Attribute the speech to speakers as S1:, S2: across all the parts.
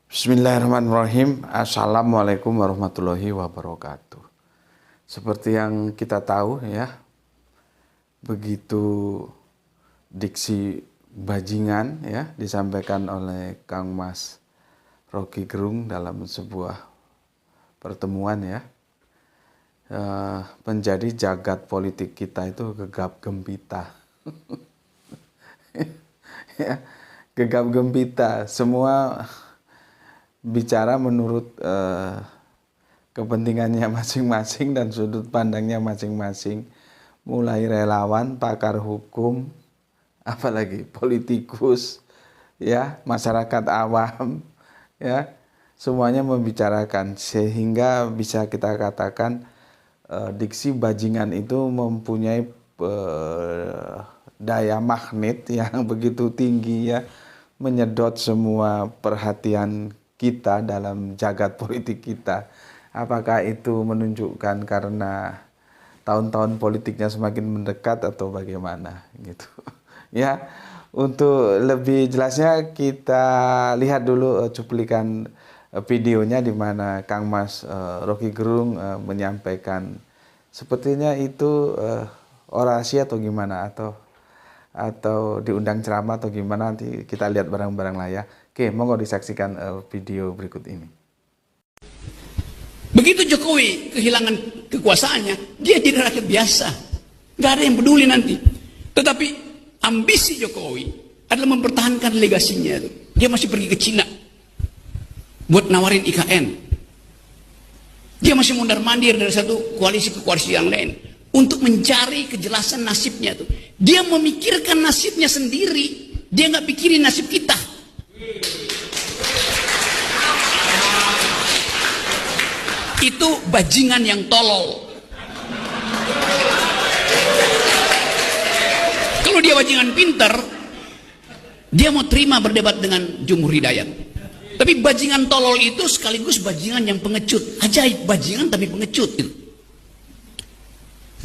S1: Bismillahirrahmanirrahim. Assalamualaikum warahmatullahi wabarakatuh. Seperti yang kita tahu ya, begitu diksi bajingan ya disampaikan oleh Kang Mas Rocky Gerung dalam sebuah pertemuan ya, menjadi jagat politik kita itu gegap gempita. Ya, gegap gempita, semua bicara menurut kepentingannya masing-masing dan sudut pandangnya masing-masing, mulai relawan, pakar hukum, apalagi politikus, ya, masyarakat awam, ya, semuanya membicarakan, sehingga bisa kita katakan diksi bajingan itu mempunyai daya magnet yang begitu tinggi ya, menyedot semua perhatian kita dalam jagat politik kita. Apakah itu menunjukkan karena tahun-tahun politiknya semakin mendekat atau bagaimana gitu. Ya, untuk lebih jelasnya kita lihat dulu cuplikan videonya di mana Kang Mas Rocky Gerung menyampaikan sepertinya itu orasi atau gimana, atau diundang ceramah atau gimana, nanti kita lihat bareng-bareng lah ya. Oke, monggo disaksikan video berikut ini.
S2: Begitu Jokowi kehilangan kekuasaannya, dia jadi rakyat biasa. Gak ada yang peduli nanti. Tetapi ambisi Jokowi adalah mempertahankan legasinya. Dia masih pergi ke Cina buat nawarin IKN. Dia masih mondar-mandir dari satu koalisi ke koalisi yang lain untuk mencari kejelasan nasibnya tuh. Dia memikirkan nasibnya sendiri. Dia nggak pikirin nasib kita. Itu bajingan yang tolol. Kalau dia bajingan pinter, dia mau terima berdebat dengan Jumhur Hidayat. Tapi bajingan tolol itu sekaligus bajingan yang pengecut. Ajaib, bajingan tapi pengecut gitu.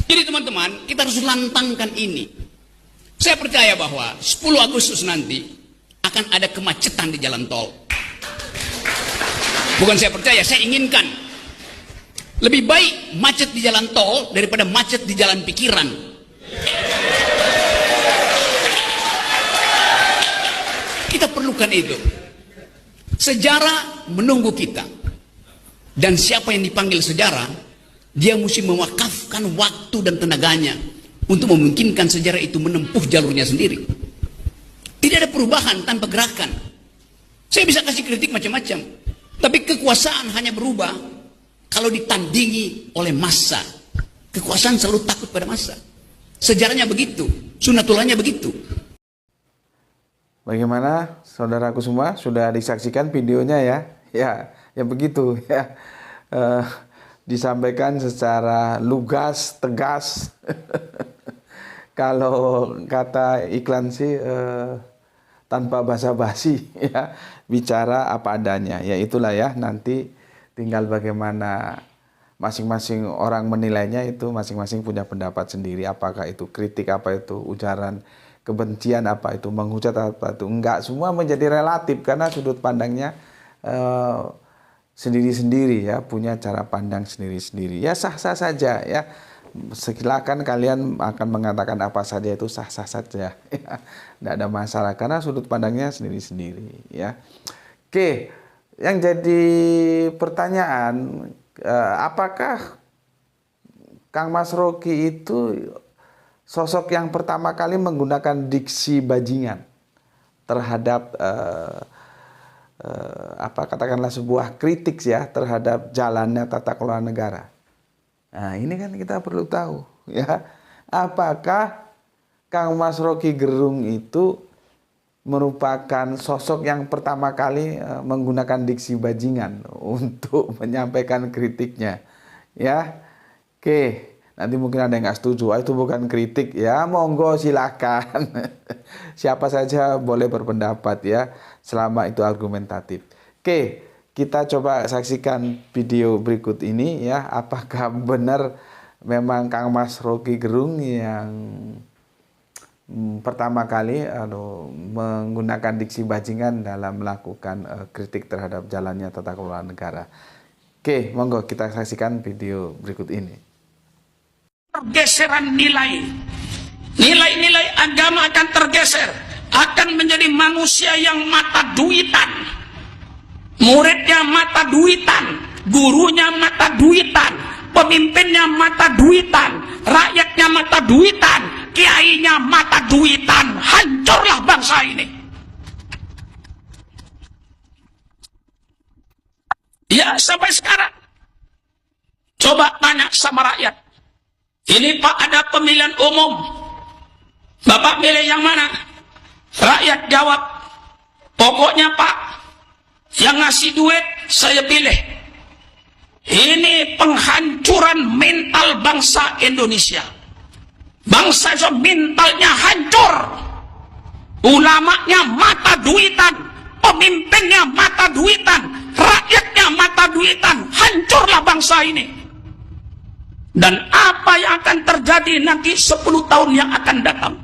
S2: Jadi teman-teman, kita harus lantangkan ini. Saya percaya bahwa 10 Agustus nanti akan ada kemacetan di jalan tol. Bukan saya percaya, saya inginkan. Lebih baik macet di jalan tol daripada macet di jalan pikiran. Kita perlukan itu. Sejarah menunggu kita. Dan siapa yang dipanggil sejarah, dia mesti mewakafkan waktu dan tenaganya untuk memungkinkan sejarah itu menempuh jalurnya sendiri. Tidak ada perubahan tanpa gerakan. Saya bisa kasih kritik macam-macam, tapi kekuasaan hanya berubah kalau ditandingi oleh massa. Kekuasaan selalu takut pada massa. Sejarahnya begitu, sunatullahnya begitu.
S1: Bagaimana saudaraku semua, sudah disaksikan videonya ya? Ya begitu ya. Disampaikan secara lugas, tegas. Kalau kata iklan sih tanpa basa-basi ya, bicara apa adanya. Ya itulah ya, nanti tinggal bagaimana masing-masing orang menilainya, itu masing-masing punya pendapat sendiri. Apakah itu kritik, apa itu ujaran kebencian, apa itu menghujat, apa itu enggak. Semua menjadi relatif karena sudut pandangnya sendiri-sendiri ya, punya cara pandang sendiri-sendiri. Ya sah-sah saja ya. Silakan kalian akan mengatakan apa saja, itu sah-sah saja. Tidak ada masalah karena sudut pandangnya sendiri-sendiri ya. Oke, yang jadi pertanyaan, apakah Kang Mas Rocky itu sosok yang pertama kali menggunakan diksi bajingan terhadap katakanlah sebuah kritik ya terhadap jalannya tata kelola negara? Nah, ini kan kita perlu tahu ya, apakah Kang Mas Rocky Gerung itu merupakan sosok yang pertama kali menggunakan diksi bajingan untuk menyampaikan kritiknya ya. Oke, nanti mungkin ada yang nggak setuju, itu bukan kritik ya, monggo silakan. Siapa saja boleh berpendapat ya, selama itu argumentatif. Oke, kita coba saksikan video berikut ini ya, apakah benar memang Kang Mas Rocky Gerung yang pertama kali menggunakan diksi bajingan dalam melakukan kritik terhadap jalannya tata kelola negara. Oke, monggo kita saksikan video berikut ini.
S3: Pergeseran nilai-nilai agama akan tergeser, akan menjadi manusia yang mata duitan, muridnya mata duitan, gurunya mata duitan, pemimpinnya mata duitan, rakyatnya mata duitan, kiainya mata duitan. Hancurlah bangsa ini. Ya, sampai sekarang coba tanya sama rakyat, ini Pak ada pemilihan umum, Bapak milih yang mana? Rakyat jawab, pokoknya Pak yang ngasih duit saya pilih. Ini penghancuran mental bangsa Indonesia. Bangsa Indonesia mentalnya hancur. Ulamanya mata duitan, pemimpinnya mata duitan, rakyatnya mata duitan. Hancurlah bangsa ini. Dan apa yang akan terjadi nanti 10 tahun yang akan datang?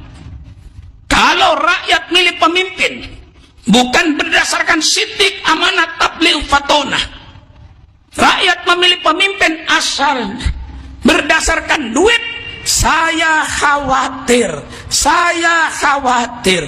S3: Kalau rakyat milih pemimpin bukan berdasarkan sidik amanat tabligh fatona, rakyat memilih pemimpin asal berdasarkan duit, saya khawatir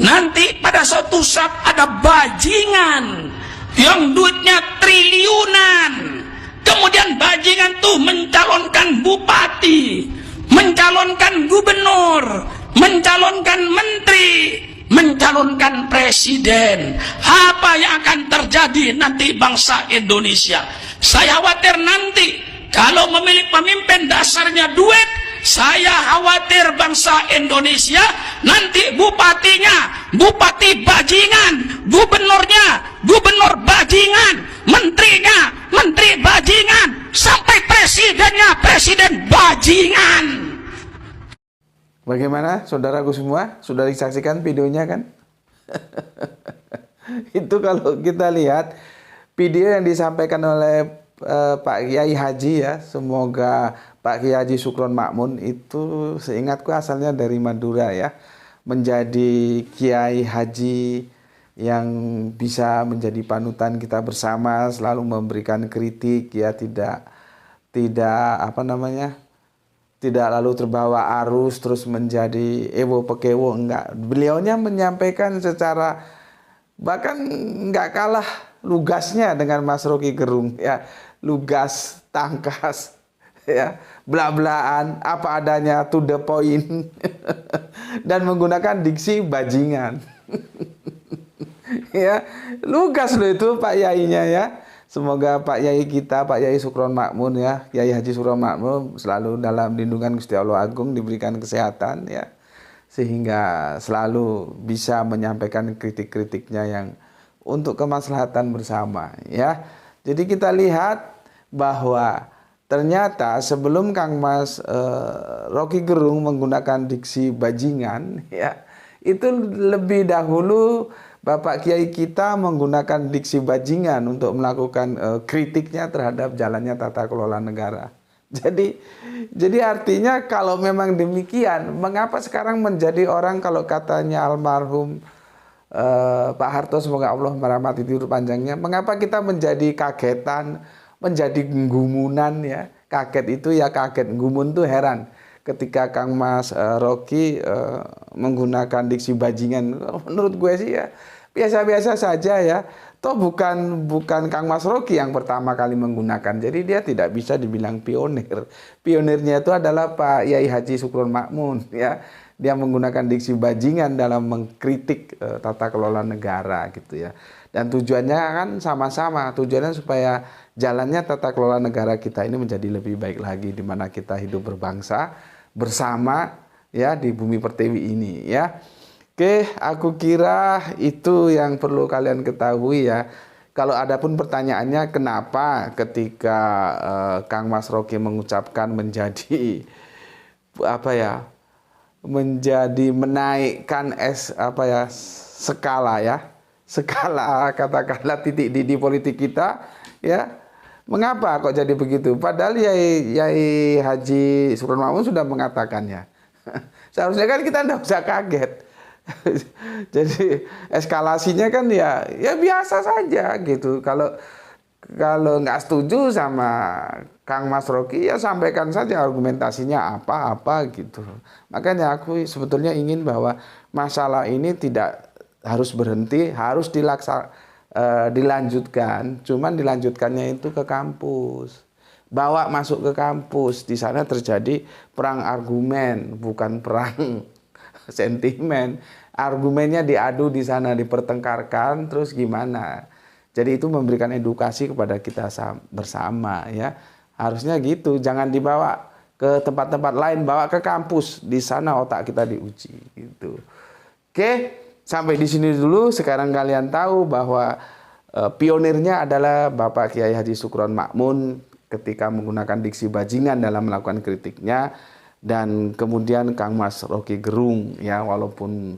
S3: nanti pada suatu saat ada bajingan yang duitnya triliunan, kemudian bajingan tuh mencalonkan bupati, mencalonkan gubernur, mencalonkan menteri, mencalonkan presiden. Apa yang akan terjadi nanti bangsa Indonesia? Saya khawatir nanti kalau memilih pemimpin dasarnya duit, saya khawatir bangsa Indonesia nanti bupatinya bupati bajingan, gubernurnya gubernur bajingan, menterinya menteri bajingan, sampai presidennya presiden bajingan.
S1: Bagaimana saudaraku semua? Sudah disaksikan videonya kan? Itu kalau kita lihat video yang disampaikan oleh Pak Kiai Haji ya, semoga Pak Kiai Haji Sukron Makmun itu seingatku asalnya dari Madura ya, menjadi Kiai Haji yang bisa menjadi panutan kita bersama, selalu memberikan kritik ya, tidak tidak lalu terbawa arus terus menjadi ewo pekewo, enggak. Beliaunya menyampaikan secara bahkan enggak kalah lugasnya dengan Mas Rocky Gerung ya, lugas, tangkas ya, bla-blaan, apa adanya, to the point dan menggunakan diksi bajingan. Ya, lugas loh itu Pak Yainya ya. Semoga Pak Yai kita, Pak Yai Sukron Makmun ya, Yai Haji Sukron Makmun selalu dalam lindungan Gusti Allah Agung, diberikan kesehatan ya, sehingga selalu bisa menyampaikan kritik-kritiknya yang untuk kemaslahatan bersama ya. Jadi kita lihat bahwa ternyata sebelum Kang Mas Rocky Gerung menggunakan diksi bajingan ya, itu lebih dahulu Bapak Kiai kita menggunakan diksi bajingan untuk melakukan kritiknya terhadap jalannya tata kelola negara. Jadi artinya kalau memang demikian, mengapa sekarang menjadi orang, kalau katanya almarhum Pak Harto, semoga Allah merahmati tidur panjangnya, mengapa kita menjadi kagetan, menjadi gumunan ya? Kaget itu ya kaget, gumun tuh heran. Ketika Kang Mas Rocky menggunakan diksi bajingan, menurut gue sih ya biasa-biasa saja ya. Toh bukan Kang Mas Rocky yang pertama kali menggunakan, jadi dia tidak bisa dibilang pionir. Pionirnya itu adalah Pak Yai Haji Sukron Makmun ya. Dia menggunakan diksi bajingan dalam mengkritik tata kelola negara gitu ya. Dan tujuannya kan sama-sama, tujuannya supaya jalannya tata kelola negara kita ini menjadi lebih baik lagi, di mana kita hidup berbangsa bersama ya di bumi pertiwi ini ya. Oke, aku kira itu yang perlu kalian ketahui ya. Kalau ada pun pertanyaannya kenapa ketika Kang Mas Rocky mengucapkan menjadi apa ya, menjadi menaikkan skala katakanlah titik didih politik kita ya, mengapa kok jadi begitu? Padahal Yai Haji Sukron Makmun sudah mengatakannya. Seharusnya kan kita nggak usah kaget. Jadi eskalasinya kan ya biasa saja gitu. Kalau nggak setuju sama Kang Mas Rocky ya sampaikan saja argumentasinya apa-apa gitu. Makanya aku sebetulnya ingin bahwa masalah ini tidak harus berhenti, harus dilanjutkan. Cuman dilanjutkannya itu ke kampus. Bawa masuk ke kampus, di sana terjadi perang argumen, bukan perang sentimen. Argumennya diadu di sana, dipertengkarkan, terus gimana? Jadi itu memberikan edukasi kepada kita bersama ya. Harusnya gitu, jangan dibawa ke tempat-tempat lain, bawa ke kampus. Di sana otak kita diuji gitu. Oke, sampai di sini dulu. Sekarang kalian tahu bahwa pionirnya adalah Bapak Kiai Haji Sukron Makmun ketika menggunakan diksi bajingan dalam melakukan kritiknya, dan kemudian Kang Mas Rocky Gerung ya, walaupun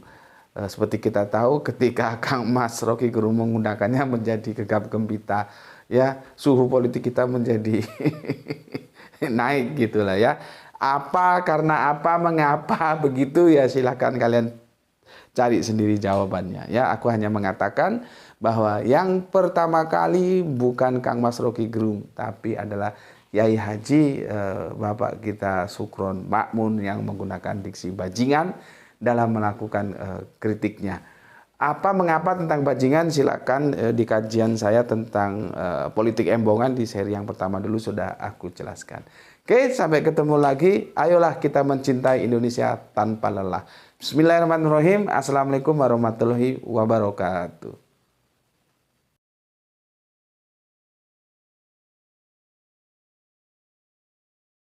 S1: seperti kita tahu ketika Kang Mas Rocky Gerung menggunakannya menjadi gegap gempita ya, suhu politik kita menjadi naik gitulah ya. Apa, karena apa, mengapa begitu ya, silakan kalian cari sendiri jawabannya ya. Aku hanya mengatakan bahwa yang pertama kali bukan Kang Mas Rocky Gerung, tapi adalah Yai Haji Bapak kita Sukron Makmun yang menggunakan diksi bajingan dalam melakukan kritiknya. Apa mengapa tentang bajingan, silakan di kajian saya tentang politik embongan di seri yang pertama dulu sudah aku jelaskan. Oke, sampai ketemu lagi. Ayolah kita mencintai Indonesia tanpa lelah. Bismillahirrahmanirrahim. Assalamualaikum warahmatullahi wabarakatuh.